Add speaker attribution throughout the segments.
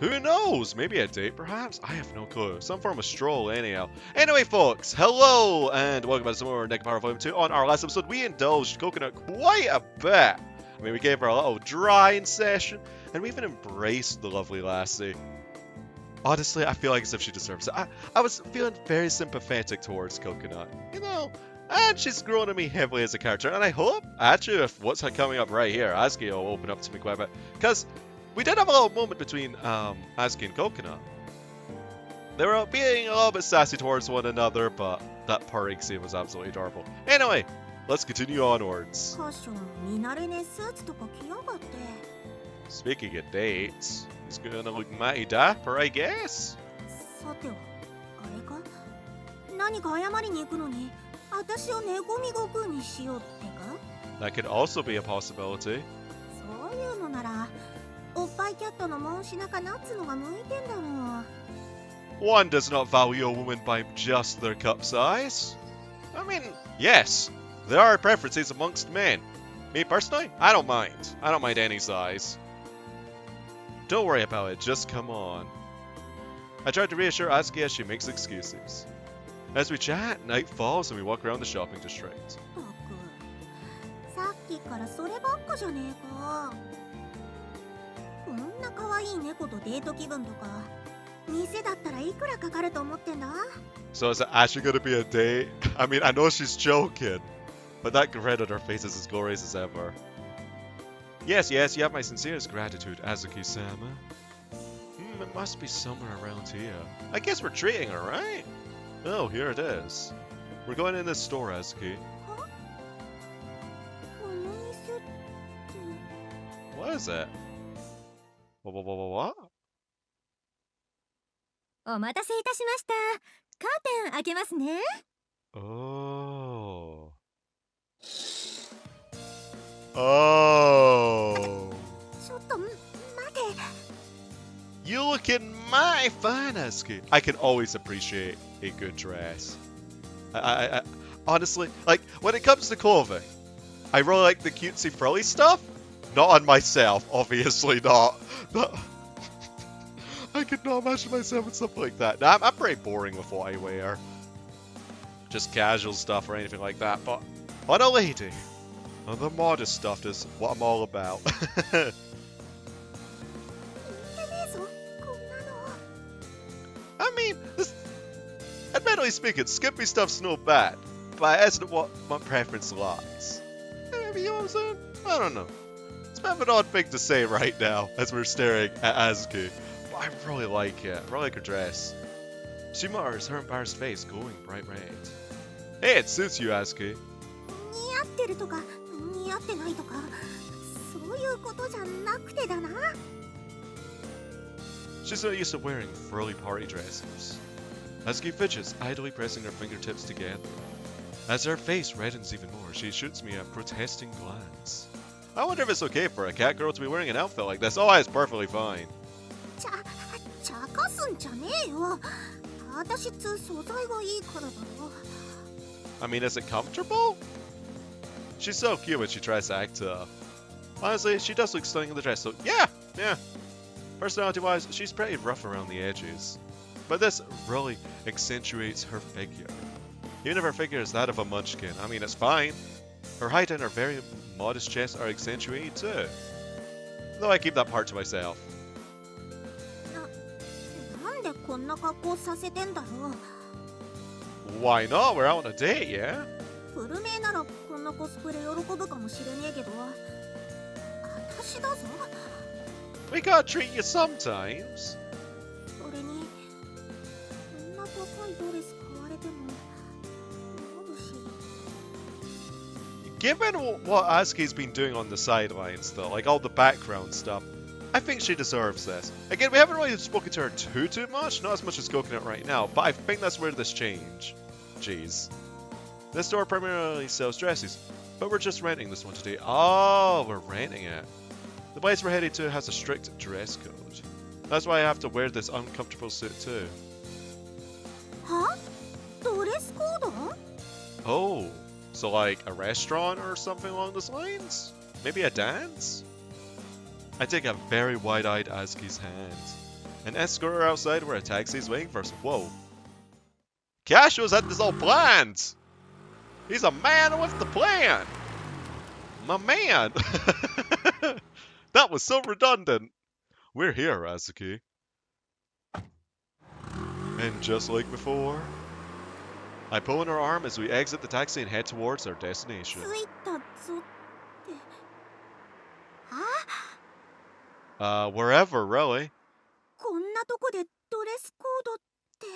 Speaker 1: Who knows? Maybe a date, perhaps? I have no clue. Some form of stroll, anyhow. Anyway, folks, hello, and welcome back to some more Nekopara Vol.2. On our last episode, we indulged Coconut quite a bit. I mean, we gave her a little drying session, and we even embraced the lovely lassie. Honestly, I feel like as if she deserves it. I was feeling very sympathetic towards Coconut, you know, and she's grown on me heavily as a character, and I hope, actually, if what's coming up right here, Azuki will open up to me quite a bit, because we did have a little moment between Azuki and Coconut. They were being a little bit sassy towards one another, but that purring scene was absolutely adorable. Anyway, let's continue onwards. Speaking of dates, he's gonna look mighty dapper, I guess. That could also be a possibility. One does not value a woman by just their cup size. I mean, yes, there are preferences amongst men. Me personally, I don't mind. I don't mind any size. Don't worry about it, just come on. I tried to reassure Azuki as she makes excuses. As we chat, night falls and we walk around the shopping district. So is it actually going to be a date? I mean, I know she's joking, but that grin on her face is as glorious as ever. Yes, you have my sincerest gratitude, Azuki-sama. It must be somewhere around here. I guess we're treating her, right? Oh, here it is. We're going in this store, Azuki. What is it? What?
Speaker 2: お待たせいたしました。カーテン開けますね。
Speaker 1: Oh. You looking mighty fine, Azuki. I can always appreciate a good dress. I honestly, like, when it comes to clothing, I really like the cutesy frilly stuff. Not on myself, obviously not. But I could not imagine myself with something like that. Now, I'm pretty boring with what I wear. Just casual stuff or anything like that, but on a lady, the modest stuff is what I'm all about. I mean, admittedly speaking, skimpy stuff's no bad, but it isn't what my preference lies. You know what I'm saying? I don't know. It's a bit of an odd thing to say right now, as we're staring at Azuki. But I really like it. I really like her dress. She mutters, her embarrassed face glowing bright red. Hey, it suits you, Azuki. She's not used to wearing frilly party dresses. Azuki fidgets, idly pressing her fingertips together. As her face reddens even more, she shoots me a protesting glance. I wonder if it's okay for a catgirl to be wearing an outfit like this. Oh, it's perfectly fine. I mean, is it comfortable? She's so cute when she tries to act tough. Honestly, she does look stunning in the dress, so yeah. Personality-wise, she's pretty rough around the edges. But this really accentuates her figure. Even if her figure is that of a munchkin, I mean, it's fine. Her height and her very modest chest are accentuated too. Though I keep that part to myself. Why not? We're out on a date, yeah? We gotta treat you sometimes. Given what Azuki's been doing on the sidelines though, like all the background stuff, I think she deserves this. Again, we haven't really spoken to her too much, not as much as Coconut right now, but I think that's where this change. Jeez. This store primarily sells dresses, but we're just renting this one today. Oh, we're renting it. The place we're headed to has a strict dress code. That's why I have to wear this uncomfortable suit too.
Speaker 2: Huh? Dress code?
Speaker 1: Oh, so like a restaurant or something along those lines? Maybe a dance? I take a very wide-eyed Azuki's hand and escort her outside where a taxi is waiting for us. Whoa. Kashou's had this all planned! He's a man with the plan! My man! That was so redundant! We're here, Azuki. And just like before, I pull on her arm as we exit the taxi and head towards our destination.
Speaker 2: 着いたぞってあ
Speaker 1: Wherever, really.
Speaker 2: こんなとこでドレスコードって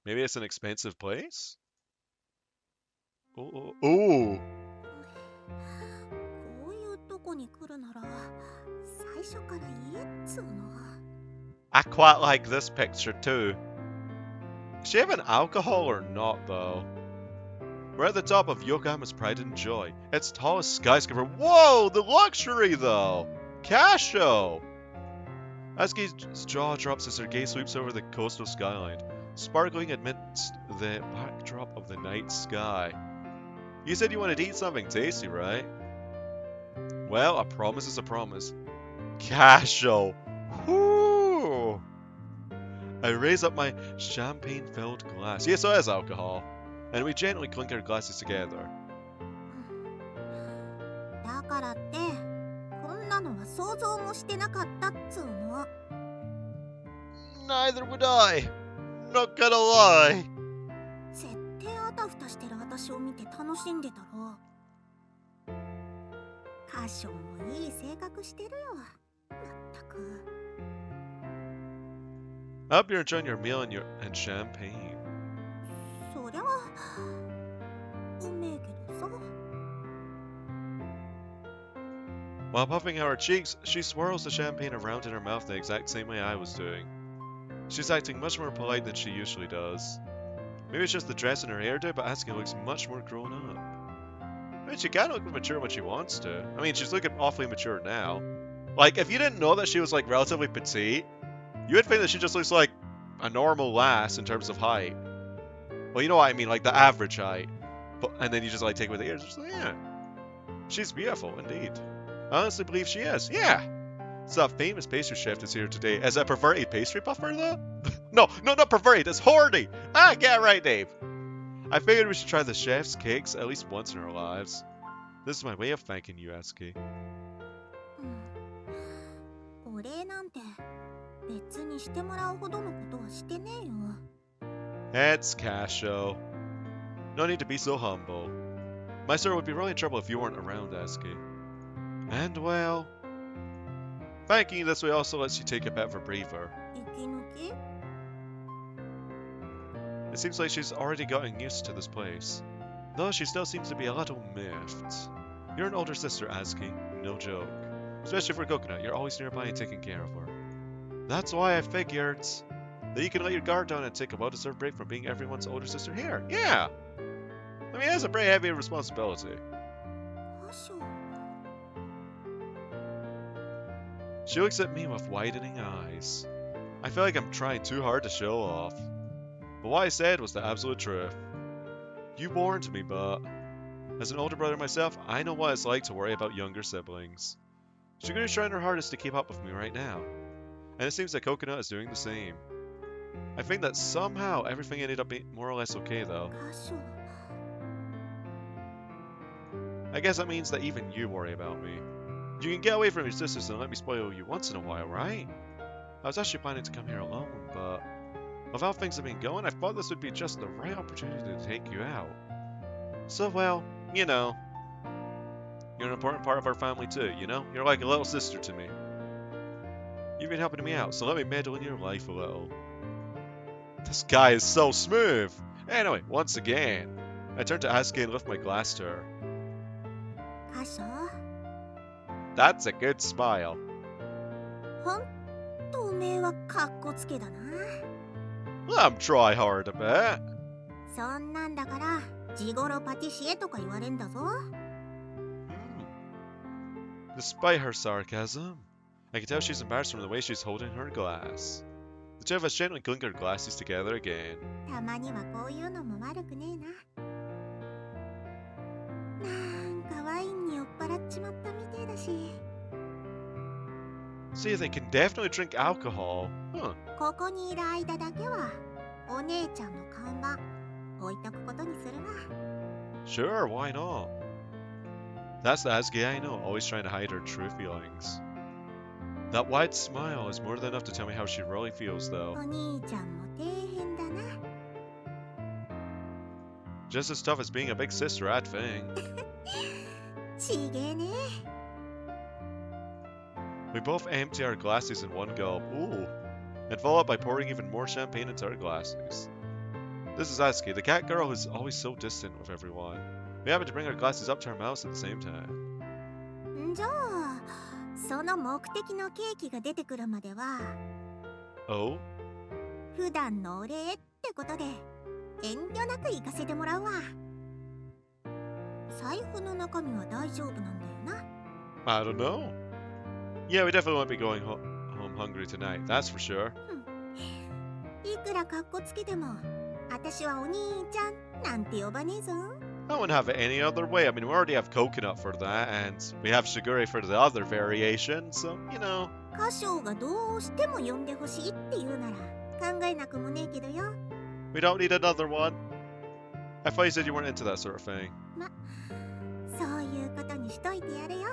Speaker 1: Maybe it's an expensive place? Ooh.
Speaker 2: こういうとこに来るなら最初から言えっつうの
Speaker 1: I quite like this picture too. Does she have an alcohol or not, though? We're at the top of Yokohama's Pride and Joy. It's the tallest skyscraper. Whoa, the luxury, though! Kashou! Azuki's jaw drops as her gaze sweeps over the coastal skyline, sparkling amidst the backdrop of the night sky. You said you wanted to eat something tasty, right? Well, a promise is a promise. Kashou! Whoo! I raise up my champagne-filled glass. Yes, so it has alcohol. And we gently clink our glasses together.
Speaker 2: だからってこんなのは想像もしてなかったっつうの
Speaker 1: Neither would I. Not gonna lie.
Speaker 2: 絶対あたふたしてる私を見て楽しんでたろカションもいい性格してるよまったく
Speaker 1: I hope you're enjoying your meal and champagne.
Speaker 2: そりゃうめえけどさ
Speaker 1: While puffing out her cheeks, she swirls the champagne around in her mouth the exact same way I was doing. She's acting much more polite than she usually does. Maybe it's just the dress and her hairdo, but Azuki looks much more grown up. I mean, she can look mature when she wants to. I mean, she's looking awfully mature now. Like, if you didn't know that she was, like, relatively petite, you would think that she just looks like a normal lass in terms of height. Well, you know what I mean, like the average height. But, and then you just, like, take away the ears. Just like, yeah. She's beautiful, indeed. I honestly believe she is. Yeah. So that famous pastry chef is here today. Is a perverted pastry puffer, though? No, not perverted. It's horny. Get it right, Dave. I figured we should try the chef's cakes at least once in our lives. This is my way of thanking you, Azuki.
Speaker 2: お礼なんて別にしてもらうほどのことはしてねえよ
Speaker 1: It's Kashou. No need to be so humble. My sir would be really in trouble if you weren't around, Azuki. And well, thanking you this way also lets you take a bet for braver.
Speaker 2: 息抜き
Speaker 1: It seems like she's already gotten used to this place, though she still seems to be a little miffed. You're an older sister, Azuki, no joke. Especially for Coconut, you're always nearby and taking care of her. That's why I figured that you can let your guard down and take a well-deserved break from being everyone's older sister here. Yeah! I mean, that's a pretty heavy responsibility.
Speaker 2: カショ
Speaker 1: She looks at me with widening eyes. I feel like I'm trying too hard to show off. But what I said was the absolute truth. You warned me, but as an older brother myself, I know what it's like to worry about younger siblings. Shigure's trying her hardest to keep up with me right now, and it seems that Coconut is doing the same. I think that somehow everything ended up being more or less okay, though.
Speaker 2: カショ
Speaker 1: I guess that means that even you worry about me. You can get away from your sisters and let me spoil you once in a while, right? I was actually planning to come here alone, but with how things have been going, I thought this would be just the right opportunity to take you out. So, well, you know, you're an important part of our family too, you know? You're like a little sister to me. You've been helping me out, so let me meddle in your life a little. This guy is so smooth! Anyway, once again, I turn to Azuki and lift my glass to her.
Speaker 2: カショ
Speaker 1: That's a good smile.
Speaker 2: ほんとおめえはカッコつけだな
Speaker 1: I'm try hard a bit.
Speaker 2: そんなんだからジゴロパティシエとか言われんだぞ
Speaker 1: Despite her sarcasm, I can tell she's embarrassed from the way she's holding her glass. The two of us gently clink our glasses together again.
Speaker 2: たまにはこういうのも悪くねえななんかワインに酔っ払っちまったみてえだだし。
Speaker 1: See, they can definitely drink alcohol. Huh.
Speaker 2: ここにいる間だけはお姉ちゃんの看板置いとくことにするわ。
Speaker 1: Sure, why not? That's the Azuki I know, always trying to hide her true feelings. That wide smile is more than enough to tell me how she really feels, though.
Speaker 2: お兄ちゃんも底辺だな。
Speaker 1: Just as tough as being a big sister, I'd think.
Speaker 2: ちげえね。
Speaker 1: We both empty our glasses in one gulp. Ooh. And follow up by pouring even more champagne into our glasses. This is Azuki, the cat girl who's always so distant with everyone. We happen to bring our glasses up to our mouths at the same time.
Speaker 2: じゃあその目的のケーキが出てくるまでは
Speaker 1: Oh?
Speaker 2: 普段のお礼ってことで遠慮なく行かせてもらうわ。財布の中身は大丈夫なんだよな。
Speaker 1: I don't know. Yeah, we definitely won't be going home hungry tonight, that's for sure.
Speaker 2: いくらかっこつけても私はお兄ちゃんなんて呼ばねえぞ。
Speaker 1: I wouldn't have it any other way. I mean, we already have coconut for that, and we have Shigure for the other variation, so, you know.
Speaker 2: カショウがどうしても呼んでほしいって言うなら考えなくもねえけどよ。
Speaker 1: We don't need another one. I thought you said you weren't into that sort of thing.
Speaker 2: そういうことにしといてやるよ。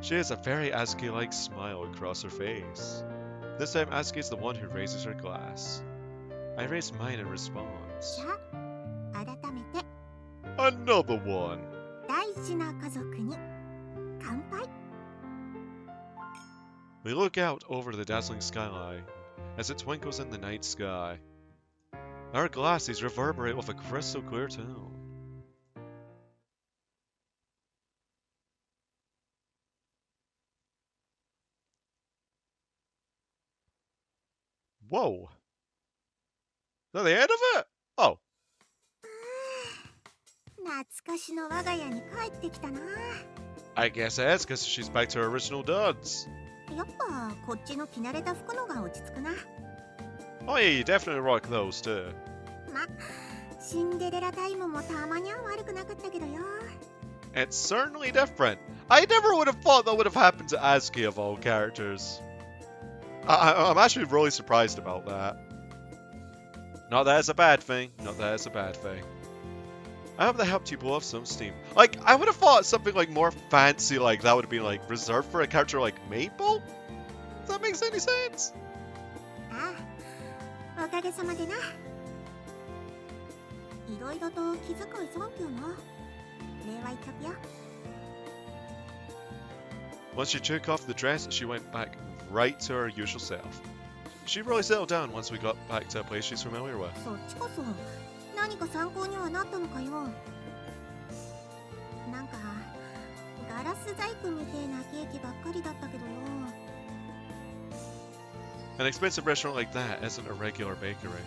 Speaker 1: She has a very Azuki-like smile across her face. This time, Azuki is the one who raises her glass. I raise mine in response.
Speaker 2: じゃあ改めて
Speaker 1: Another one!
Speaker 2: 大事な家族に乾杯。
Speaker 1: We look out over the dazzling skyline as it twinkles in the night sky. Our glasses reverberate with a crystal clear tone. Whoa! Is that the end of it? Oh.
Speaker 2: 懐かしの我が家に帰ってきたな。
Speaker 1: I guess that's because she's back to her original duds.
Speaker 2: やっぱこっちの着慣れた服のが落ち着くな。
Speaker 1: Oh yeah, you definitely rock those too.
Speaker 2: ま、シンデレラタイムもたまには悪くなかったけどよ。
Speaker 1: It's certainly different. I never would have thought that would have happened to Azuki of all characters. I'm actually really surprised about that. Not that it's a bad thing. Not that it's a bad thing. I hope that helped you blow off some steam. Like, I would have thought something like more fancy like that would have been like reserved for a character like Maple? Does that make any sense?
Speaker 2: ああ、おかげさまでな。いろいろと気遣いサンキューな。礼は言っとくよ。
Speaker 1: Once she took off the dress, she went back right to her usual self. She really settled down once we got back to a place she's familiar with.
Speaker 2: そっちこそ何か参考にはなったのかよ。なんかガラス細工みてえなケーキばっかりだったけどよ。
Speaker 1: An expensive restaurant like that isn't a regular bakery.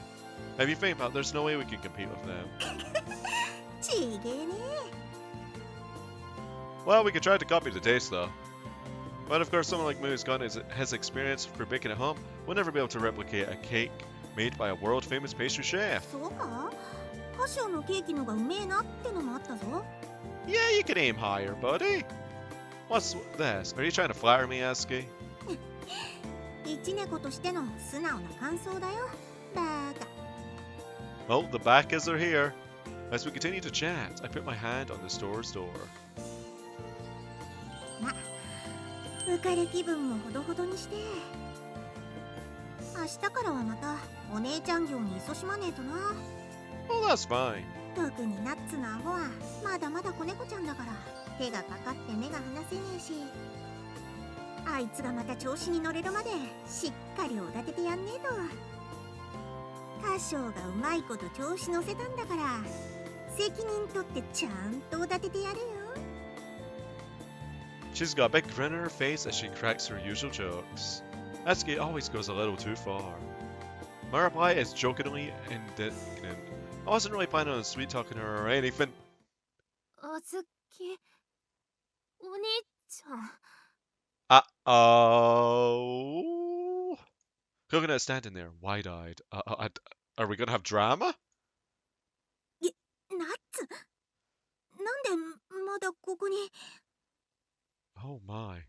Speaker 1: If you think about it, there's no way we can compete with them.
Speaker 2: ちげえね。
Speaker 1: Well, we could try to copy the taste though. But of course, someone like me who's got his experience for baking at home will never be able to replicate a cake made by a world-famous pastry chef.
Speaker 2: そうか？カシオのケーキのがうめえなってのもあったぞ。
Speaker 1: Yeah, you can aim higher, buddy. What's this? Are you trying to flatter me, Azuki?
Speaker 2: 一猫としての素直な感想だよ。バカ。
Speaker 1: Well, the backers are here. As we continue to chat, I put my hand on the store's door.
Speaker 2: ま、浮かれ気分もほどほどにして。明日からはまたお姉ちゃん業に勤しまねえとな。
Speaker 1: Well, that's fine.
Speaker 2: 特にナッツのアホはまだまだ子猫ちゃんだから手がかかって目が離せねえし、あいつがまた調子に乗れるまでしっかりおだててやんねえと。カショウがうまいこと調子乗せたんだから責任取ってちゃんとおだててやるよ。
Speaker 1: She's got a big grin on her face as she cracks her usual jokes. Azuki always goes a little too far. My reply is jokingly indignant. I wasn't really planning on sweet talking her or anything.
Speaker 2: あずき、お兄ちゃん。
Speaker 1: Uh-oh. Coconut standing there, wide-eyed. Are we gonna have drama?
Speaker 2: ナッツ、なんでまだここに。
Speaker 1: Oh my.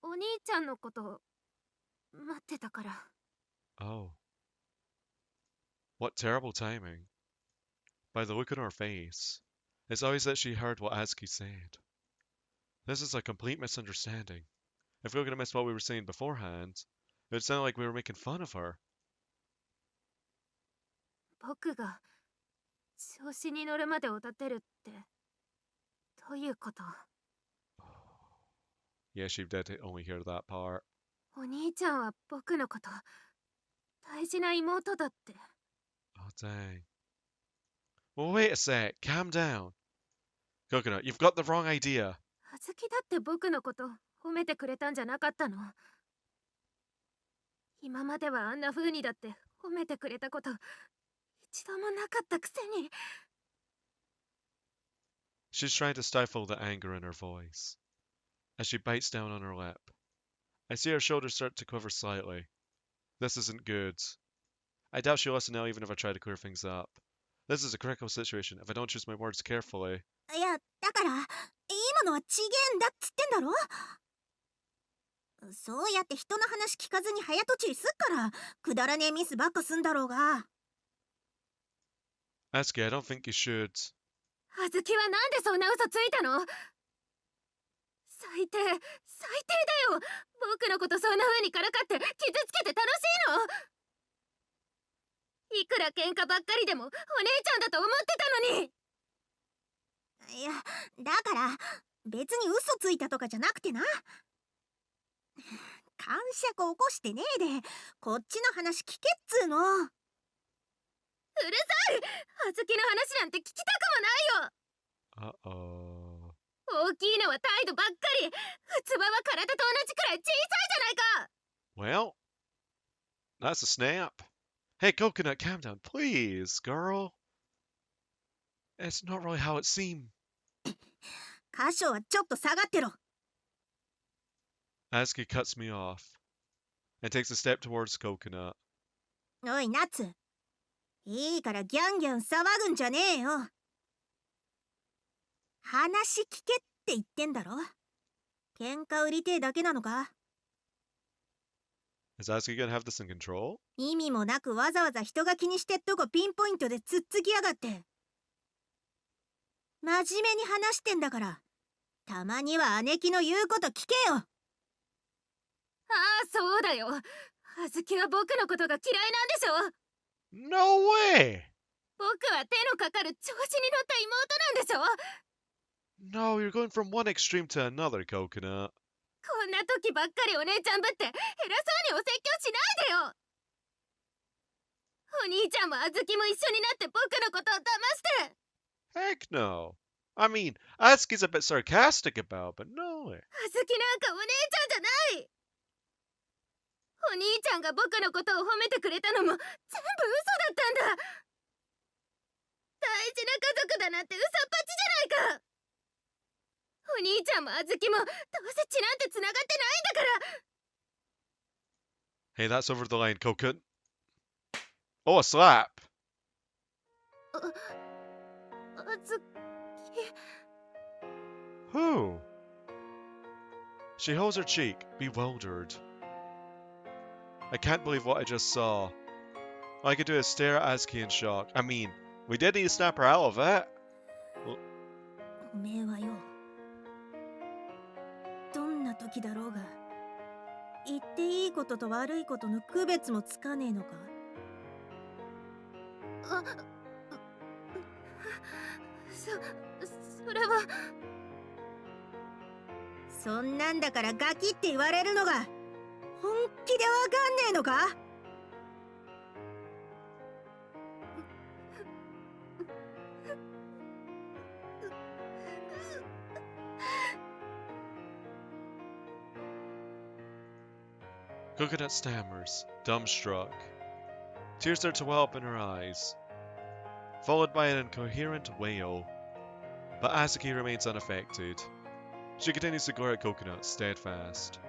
Speaker 3: お兄ちゃんのこと待ってたから。
Speaker 1: Oh. What terrible timing. By the look on her face, it's obvious that she heard what Azuki said. This is a complete misunderstanding. If we were going to miss what we were saying beforehand, it would sound like we were making fun of her.
Speaker 3: 僕が調子に乗るまでおだてるってどういうこと？
Speaker 1: Yeah, she did only hear that part.
Speaker 3: お兄ちゃんは僕のこと大事な妹だって。
Speaker 1: Oh, dang. Well, wait a sec. Calm down. Coconut, you've got the wrong idea.
Speaker 3: あずきだって僕のこと褒めてくれたんじゃなかったの？今まではあんな風にだって褒めてくれたこと一度もなかったくせに。
Speaker 1: She's trying to stifle the anger in her voice as she bites down on her lip. I see her shoulders start to quiver slightly. This isn't good. I doubt she'll listen now even if I try to clear things up. This is a critical situation if I don't choose my words carefully.
Speaker 2: いや、だから今のはちげんだっつってんだろ。そうやって人の話聞かずに早とちりすっからくだらねえミスばっかすんだろうが。
Speaker 1: Azuki, I don't think you should.
Speaker 3: あずきはなんでそんな嘘ついたの？最低だよ。僕のことそんな風にからかって傷つけて楽しいの？いくら喧嘩ばっかりでもお姉ちゃんだと思ってたのに。
Speaker 2: いや、だから別に嘘ついたとかじゃなくてな。感触起こしてねえでこっちの話聞けっつーの。
Speaker 3: うるさい。あずきの話なんて聞きたくもないよ。
Speaker 1: Uh-oh.
Speaker 3: 大きいのは態度ばっかり。器は体と同じくらい小さいじゃないか。
Speaker 1: Well, that's a snap. Hey, Coconut, calm down, please, girl. It's not really how it seemed.
Speaker 2: 箇所はちょっと下がってろ。
Speaker 1: Azuki cuts me off and takes a step towards Coconut.
Speaker 2: おいナッツ、いいからギャンギャン騒ぐんじゃねえよ。話聞けって言ってんだろ。喧嘩売りてえだけなのか。
Speaker 1: Is Azuki gonna have this in control?
Speaker 2: 意味もなくわざわざ人が気にしてっとこピンポイントでつっつきやがって。真面目に話してんだからたまには姉貴の言うこと聞けよ。
Speaker 3: ああ、そうだよ。あずきは僕のことが嫌いなんでしょ。
Speaker 1: No way!
Speaker 3: 僕は手のかかる調子に乗った妹なんでしょ。
Speaker 1: No, you're going from one extreme to another, Coconut.
Speaker 3: こんな時ばっかりお姉ちゃんぶって偉そうにお説教しないでよ。お兄ちゃんもあずきも一緒になって僕のことを騙して。
Speaker 1: Heck no. I mean, Azuki's a bit sarcastic about, but no.
Speaker 3: あずきなんかお姉ちゃんじゃない。お兄ちゃんが僕のことを褒めてくれたのも全部嘘だったんだ。大事な家族だなんて嘘っぱちじゃないか。お兄ちゃんもあずきもどうせ血なんて繋がってないんだから。
Speaker 1: Hey, that's over the line, Coconut. Oh, a slap.
Speaker 3: あずき。
Speaker 1: Who? She holds her cheek, bewildered. I can't believe what I just saw. All I could do is stare at Azuki in shock. I mean, we did need to snap her out of it.
Speaker 2: おめえはよ、どんな時だろうが言っていいことと悪いことの区別もつかねえのか。
Speaker 3: それは。
Speaker 2: そんなんだからガキって言われるのが本気でわかんねえのか。
Speaker 1: Coconut stammers, dumbstruck. Tears start to well up in her eyes, followed by an incoherent wail. But Azuki remains unaffected. She continues to glare at Coconut, steadfast.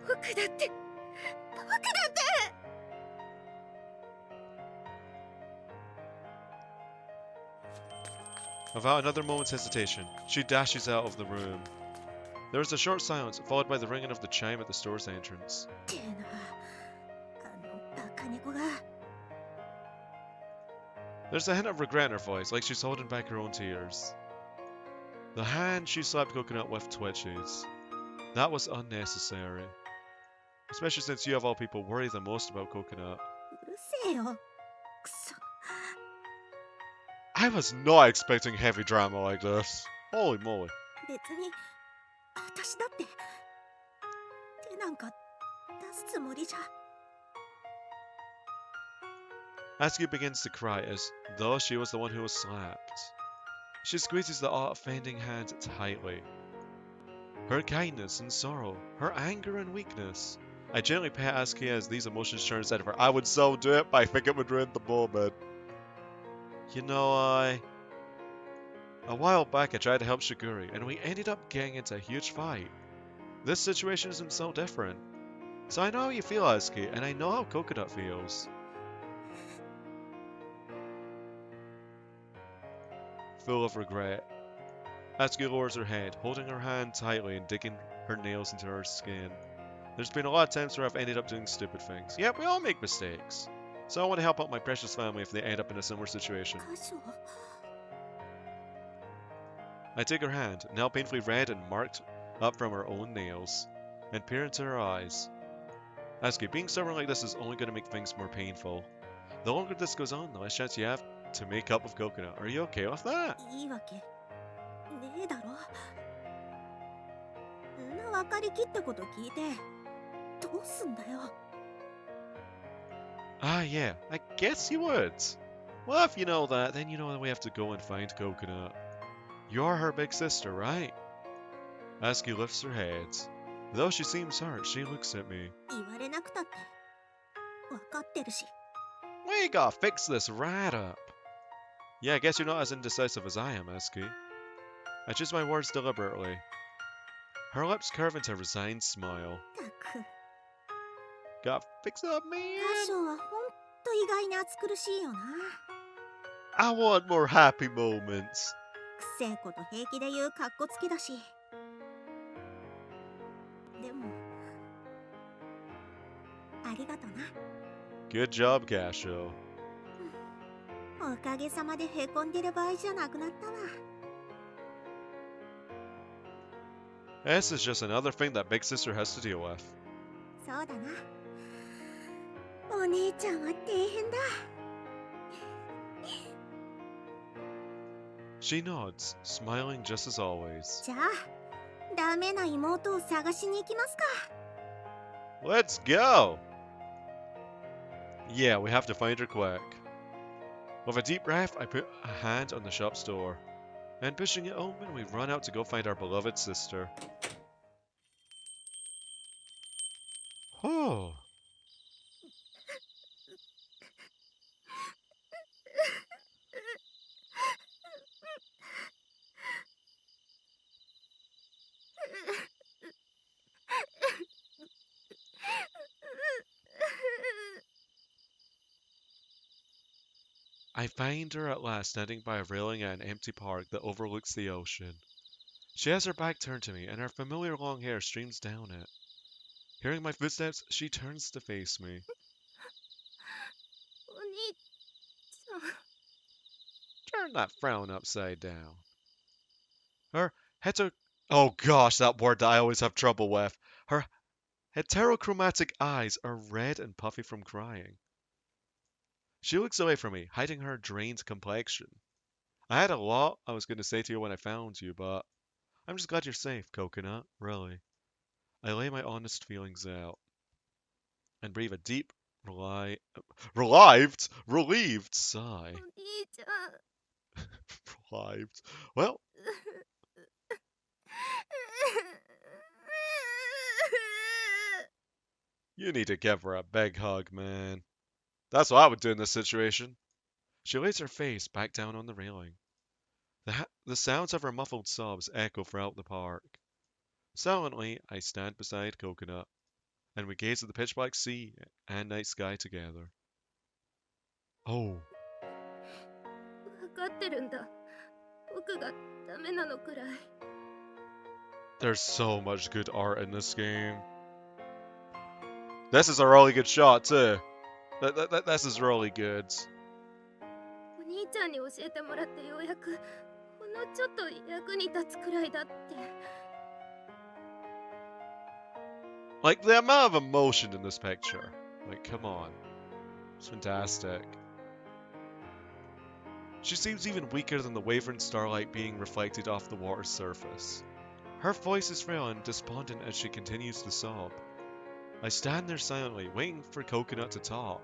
Speaker 3: 僕だって僕だって。
Speaker 1: Without another moment's hesitation, she dashes out of the room. There is a short silence, followed by the ringing of the chime at the store's entrance.
Speaker 2: ってな、バカ猫が。
Speaker 1: There's a hint of regret in her voice, like she's holding back her own tears. The hand she slapped Coconut with twitches. That was unnecessary. Especially since you of all people worry the most about Coconut.
Speaker 2: うるせえよ。くそ。
Speaker 1: I was not expecting heavy drama like this. Holy moly.
Speaker 2: 別に私だって手なんか出すつもりじゃ。
Speaker 1: Azuki begins to cry as though she was the one who was slapped. She squeezes the offending hand tightly. Her kindness and sorrow, her anger and weakness. I gently pet Azuki as these emotions turn inside of her. I would so do it, but I think it would ruin the moment. You know, a while back I tried to help Shigure, and we ended up getting into a huge fight. This situation isn't so different. So I know how you feel, Azuki, and I know how Coconut feels. Full of regret, Azuki lowers her head, holding her hand tightly and digging her nails into her skin. There's been a lot of times where I've ended up doing stupid things. Yeah, we all make mistakes. So I want to help out my precious family if they end up in a similar situation.
Speaker 2: 箇所。
Speaker 1: I take her hand, now painfully red and marked up from her own nails, and peer into her eyes. Azuki, being stubborn like this is only going to make things more painful. The longer this goes on, the less chance you have to make up with Coconut. Are you okay with that?
Speaker 2: いいわけねえだろ。んな分かりきったこと聞いてどうすんだよ。
Speaker 1: Ah, yeah, I guess you would. Well, if you know that, then you know that we have to go and find Coconut. You're her big sister, right? Azuki lifts her head. Though she seems hurt, she looks at me.
Speaker 2: 言われなくたって分かってるし。
Speaker 1: We gotta fix this right up. Yeah, I guess you're not as indecisive as I am, Azuki. I choose my words deliberately. Her lips curve into a resigned smile.
Speaker 2: たく。
Speaker 1: Gotta fix it up,
Speaker 2: 箇
Speaker 1: man.
Speaker 2: 所はほんと意外に暑苦しいよな。
Speaker 1: I want more happy moments.
Speaker 2: くせえこと平気で言うカッコつけだし。でもありがとな。
Speaker 1: Good job, Kashou.
Speaker 2: おかげさまでへこんでる場合じゃなくなったわ。
Speaker 1: This is just another thing that big sister has to deal with.
Speaker 2: そうだな。お姉ちゃんは大変だ。
Speaker 1: She nods, smiling just as always.
Speaker 2: じゃあダメな妹を探しに行きますか。
Speaker 1: Let's go! Yeah, we have to find her quick. With a deep breath, I put a hand on the shop's door, and pushing it open, we run out to go find our beloved sister. Oh. I find her at last standing by a railing at an empty park that overlooks the ocean. She has her back turned to me, and her familiar long hair streams down it. Hearing my footsteps, she turns to face me.
Speaker 3: お兄ちゃん。
Speaker 1: Turn that frown upside down. Her oh gosh, that word that I always have trouble with. Her heterochromatic eyes are red and puffy from crying. She looks away from me, hiding her drained complexion. I had a lot I was going to say to you when I found you, but I'm just glad you're safe, Coconut, really. I lay my honest feelings out and breathe a deep, relieved sigh.
Speaker 3: お兄ちゃん。
Speaker 1: Relieved. Well, you need to give her a big hug, man. That's what I would do in this situation. She lays her face back down on the railing. The sounds of her muffled sobs echo throughout the park. Silently, I stand beside Coconut. and we gaze at the pitch black sea and night sky together. Oh,
Speaker 3: 分かってるんだ。僕がダメなのくらい。
Speaker 1: there's so much good art in this game. This is a really good shot too. This is really good.
Speaker 3: お兄ちゃんに教えてもらってようやくほんのちょっと役に立つくらいだって。
Speaker 1: Like, the amount of emotion in this picture. Like, come on. It's fantastic. She seems even weaker than the wavering starlight being reflected off the water's surface. Her voice is frail and despondent as she continues to sob. I stand there silently, waiting for Coconut to talk.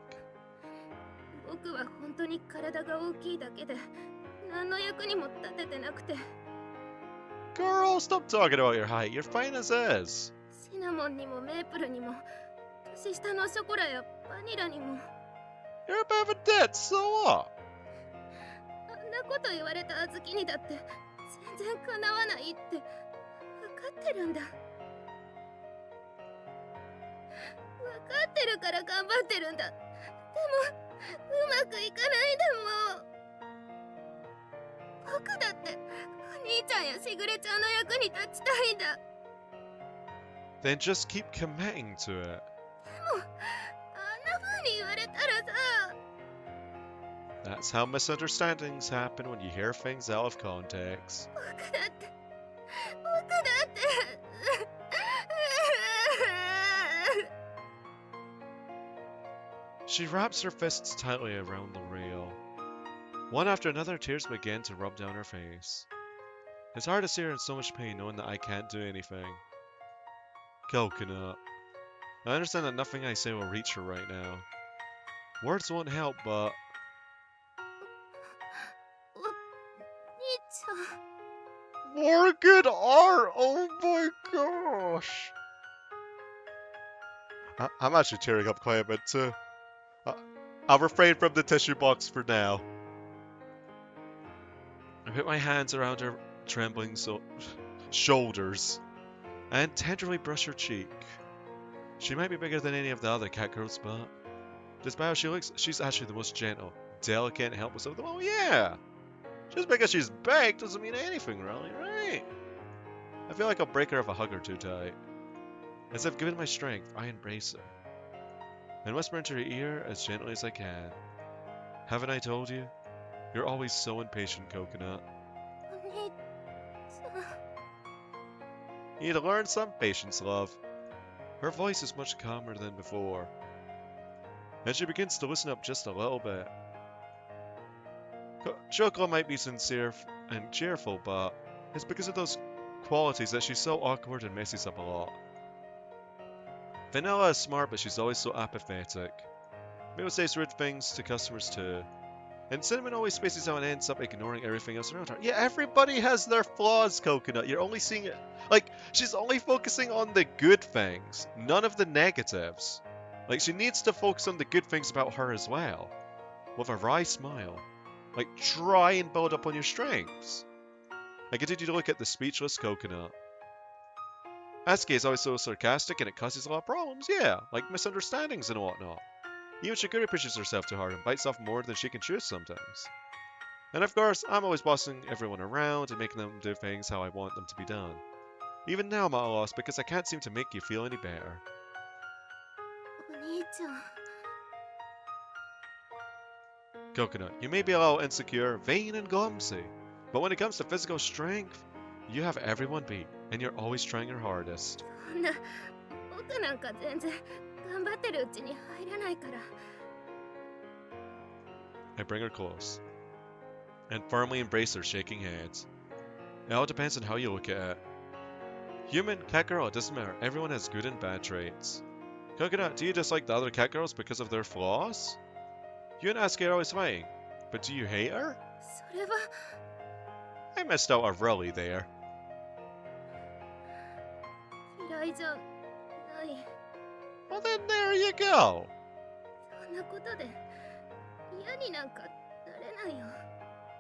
Speaker 3: 僕は本当に体が大きいだけで何の役にも立ててなくて。
Speaker 1: Girl, stop talking about your height. You're fine as is.
Speaker 3: シナモンにもメープルにも年下のショコラやバニラにも
Speaker 1: You're a bit of a ditz, so what?
Speaker 3: あんなこと言われた小豆にだって全然かなわないって分かってるんだ。分かってるから頑張ってるんだ。でもうまくいかないんだもん。僕だってお兄ちゃんやしぐれちゃんの役に立ちたいんだ。
Speaker 1: Then just keep committing to it.
Speaker 3: でもあんな風に言われたらさ。
Speaker 1: That's how misunderstandings happen when you hear things out of context.
Speaker 3: 僕だって。
Speaker 1: She wraps her fists tightly around the rail. One after another, tears begin to rub down her face. It's hard to see her in so much pain knowing that I can't do anything. Coconut. I understand that nothing I say will reach her right now. Words won't help, but...
Speaker 3: お兄ちゃん。
Speaker 1: More good art! Oh my gosh! I'm actually tearing up quite a bit too. I'll refrain from the tissue box for now. I put my hands around her trembling shoulders and tenderly brush her cheek. She might be bigger than any of the other catgirls, but despite how she looks, she's actually the most gentle, delicate, and helpless of them all. Yeah! Just because she's big doesn't mean anything, really, right? I feel like I'll break her if I hug her too tight. As I've given my strength, I embrace her and whisper into her ear as gently as I can. Haven't I told you? You're always so impatient, Coconut.
Speaker 3: お兄ちゃん。
Speaker 1: You need to learn some patience, love. Her voice is much calmer than before, and she begins to listen up just a little bit. Chocola might be sincere and cheerful, but it's because of those qualities that she's so awkward and messes up a lot. Vanilla is smart, but she's always so apathetic. Maple says rude things to customers too. And Cinnamon always spaces out and ends up ignoring everything else around her. Yeah, everybody has their flaws, Coconut. You're only seeing it... Like, she's only focusing on the good things, none of the negatives. Like, she needs to focus on the good things about her as well. With a wry smile. Like, try and build up on your strengths. I continue to look at the speechless Coconut. Azuki is always so sarcastic and it causes a lot of problems, yeah, like misunderstandings and whatnot. Even Shigure pushes herself too hard and bites off more than she can chew sometimes. And of course, I'm always bossing everyone around and making them do things how I want them to be done. Even now I'm at a loss because I can't seem to make you feel any better.
Speaker 3: お兄ちゃん。
Speaker 1: Coconut, you may be a little insecure, vain and clumsy, but when it comes to physical strength, you have everyone beat, and you're always trying your hardest.
Speaker 3: そんな僕なんか全然頑張ってるうちに入らないから。
Speaker 1: I bring her close, and firmly embrace her shaking hands. It all depends on how you look at it. Human, catgirl, it doesn't matter. Everyone has good and bad traits. Coconut, do you dislike the other catgirls because of their flaws? You and Azuki are always fighting, but do you hate her?
Speaker 3: それは
Speaker 1: I missed out a really there.
Speaker 3: 嫌いじゃない。
Speaker 1: Well then there you go.
Speaker 3: そんなことで嫌になんかなれないよ。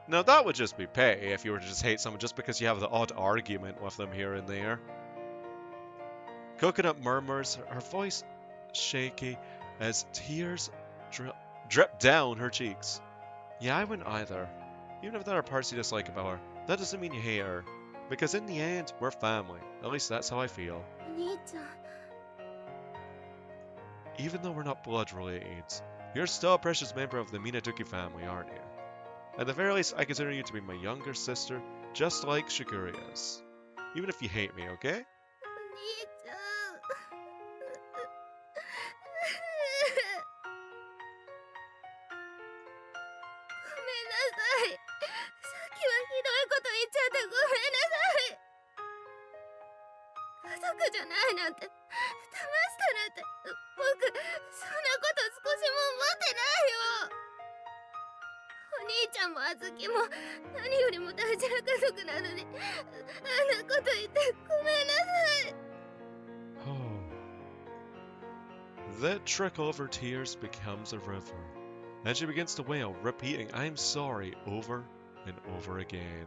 Speaker 1: Now that would just be petty if you were to just hate someone just because you have the odd argument with them here and there. Coconut murmurs, her voice shaky as tears drip down her cheeks. Yeah, I wouldn't either. Even if there are parts you dislike about her, that doesn't mean you hate her. Because in the end, we're family. At least that's how I feel.
Speaker 3: お兄ちゃん
Speaker 1: Even though we're not blood related, you're still a precious member of the Minaduki family, aren't you? At the very least, I consider you to be my younger sister, just like Shigure is. Even if you hate me, okay?
Speaker 3: お兄ちゃんごめんなさいさっきはひどいこと言っちゃってごめんなさい家族じゃないなんて騙したなんて僕そんなこと少しも思ってないよお兄ちゃんもあずきも何よりも大事な家族なのにあんなこと言ってごめんなさい
Speaker 1: Oh. That trickle of her tears becomes a river, and she begins to wail, repeating "I'm sorry" over and over again.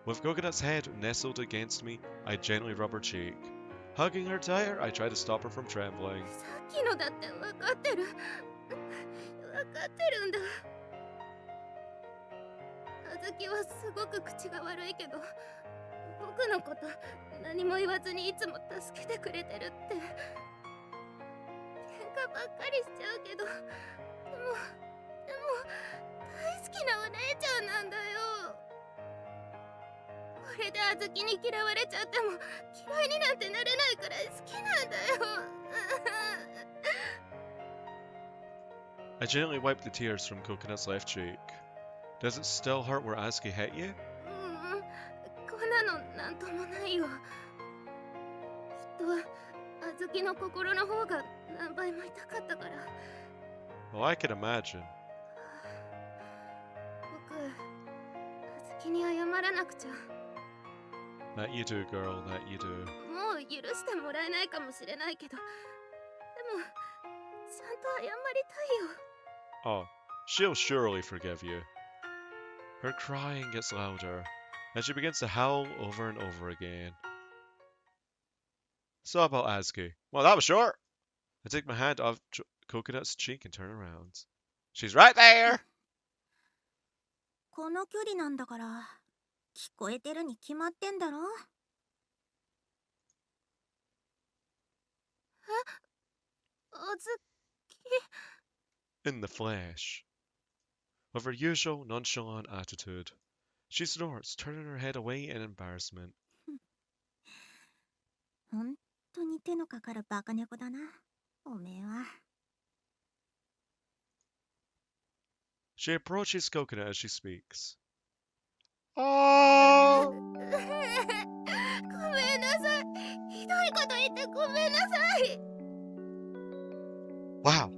Speaker 1: With Coconut's head nestled against me, I gently rub her cheek. Hugging her tighter, I try to stop her from trembling.
Speaker 3: さっきのだって分かってるんだあずきはすごく口が悪いけど僕のこと何も言わずにいつも助けてくれてるって喧嘩ばっかりしちゃうけどでも大好きなお姉ちゃんなんだよこれであずきに嫌われちゃっても嫌いになんてなれないくらい好きなんだよ
Speaker 1: I gently wipe the tears from Coconut's left cheek. Does it still hurt where Azuki hit you?
Speaker 3: こんなのなんともないよきっとあずきの心の方が何倍も痛かったから
Speaker 1: Well, I can imagine.
Speaker 3: 僕あずきに謝らなくちゃ
Speaker 1: That you do, girl, that you do.
Speaker 3: もう許してもらえないかもしれないけどでもちゃんと謝りたいよ
Speaker 1: Oh, she'll surely forgive you. Her crying gets louder, and she begins to howl over and over again. So about Azuki. Well, that was short. I take my hand off Coconut's cheek and turn around. She's right there!
Speaker 2: この距離なんだから聞こえてるに決まってんだろ
Speaker 3: あず
Speaker 1: In the flesh. With her usual nonchalant attitude, she snorts, turning her head away in embarrassment.
Speaker 2: ほんとに手のかかるバカ猫だなおめえは
Speaker 1: She approaches Coconut as she speaks. Oh!
Speaker 3: ごめんなさいひどいこと言ってごめんなさい
Speaker 1: Wow.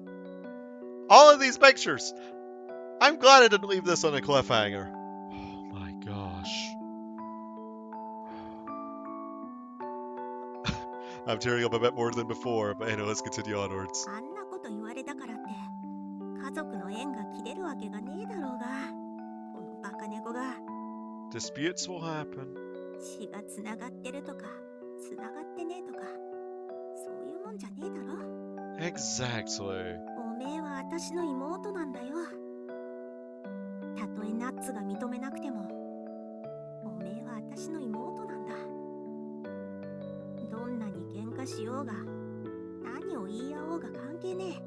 Speaker 1: All of these pictures! I'm glad I didn't leave this on a cliffhanger. Oh my gosh. I'm tearing up a bit more than before, but anyway, let's continue onwards.
Speaker 2: あんなこと言われたからって家族の縁が切れるわけがねえだろうがこのバカ猫が
Speaker 1: Disputes will happen.
Speaker 2: 血がつながってるとかつながってねえとかそういうもんじゃねえだろ
Speaker 1: Exactly.
Speaker 2: おめえは私の妹なんだよたとえナッツが認めなくてもおめえは私の妹なんだどんなに喧嘩しようが何を言い合おうが関係ねえ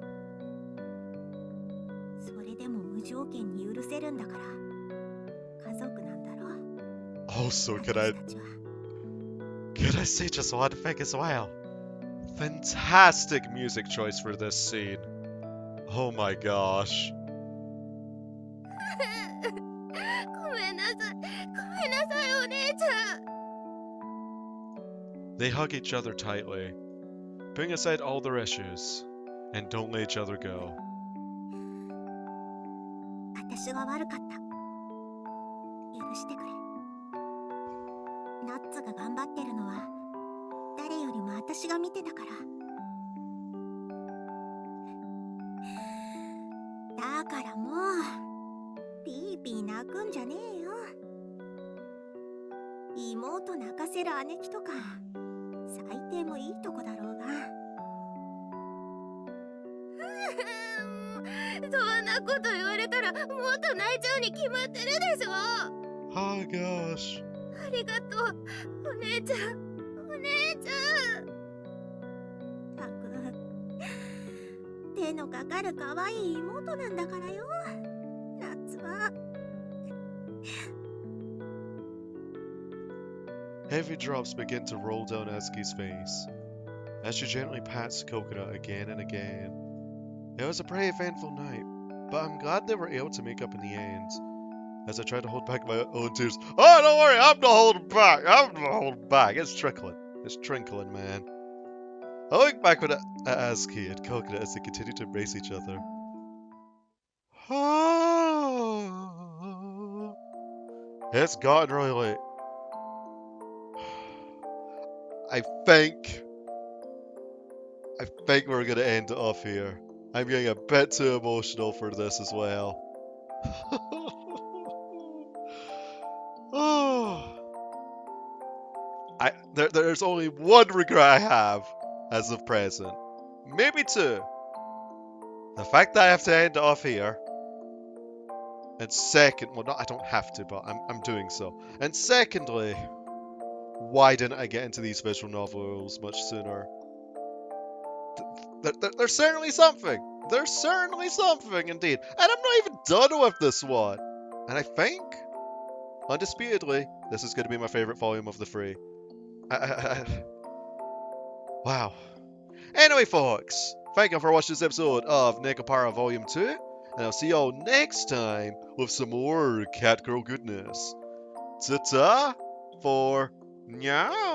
Speaker 2: それでも無条件に許せるんだから家族なんだろ
Speaker 1: Also,
Speaker 2: 私たちは
Speaker 1: could I say just one thing as well? Fantastic music choice for this scene. Oh my gosh.
Speaker 3: ごめんなさいお姉ちゃん
Speaker 1: They hug each other tightly, putting aside all their issues, and don't let each other go.
Speaker 2: 私が悪かった許してくれナッツが頑張ってるのは誰よりも私が見てたからだからもうピーピー泣くんじゃねえよ妹泣かせる姉貴とか最低もいいとこだろうが
Speaker 3: そんなこと言われたらもっと泣いちゃうに決まってるでしょ。
Speaker 1: Oh gosh.
Speaker 3: ありがとうお姉ちゃん、お姉ちゃん。
Speaker 2: たく手のかかる可愛い妹なんだからよ、夏は。
Speaker 1: Heavy drops begin to roll down Azuki's face as she gently pats Coconut again and again. It was a pretty eventful night, but I'm glad they were able to make up in the end. As I tried to hold back my own tears. Oh, don't worry, I'm not holding back. I'm not holding back. It's trickling. It's trinkling, man. I look back at Azuki and Coconut as they continue to embrace each other. It's gotten really late. I think we're gonna end it off here. I'm getting a bit too emotional for this as well. There's only one regret I have as of present. Maybe two. The fact that I have to end it off here. And second, well, I don't have to, but I'm doing so. And secondly, why didn't I get into these visual novels much sooner? There's certainly something. There's certainly something, indeed. And I'm not even done with this one. And I think, undisputedly, this is going to be my favorite volume of the three. Wow. Anyway, folks, thank you for watching this episode of Nekopara Volume 2. And I'll see y'all next time with some more catgirl goodness. Ta-ta for now.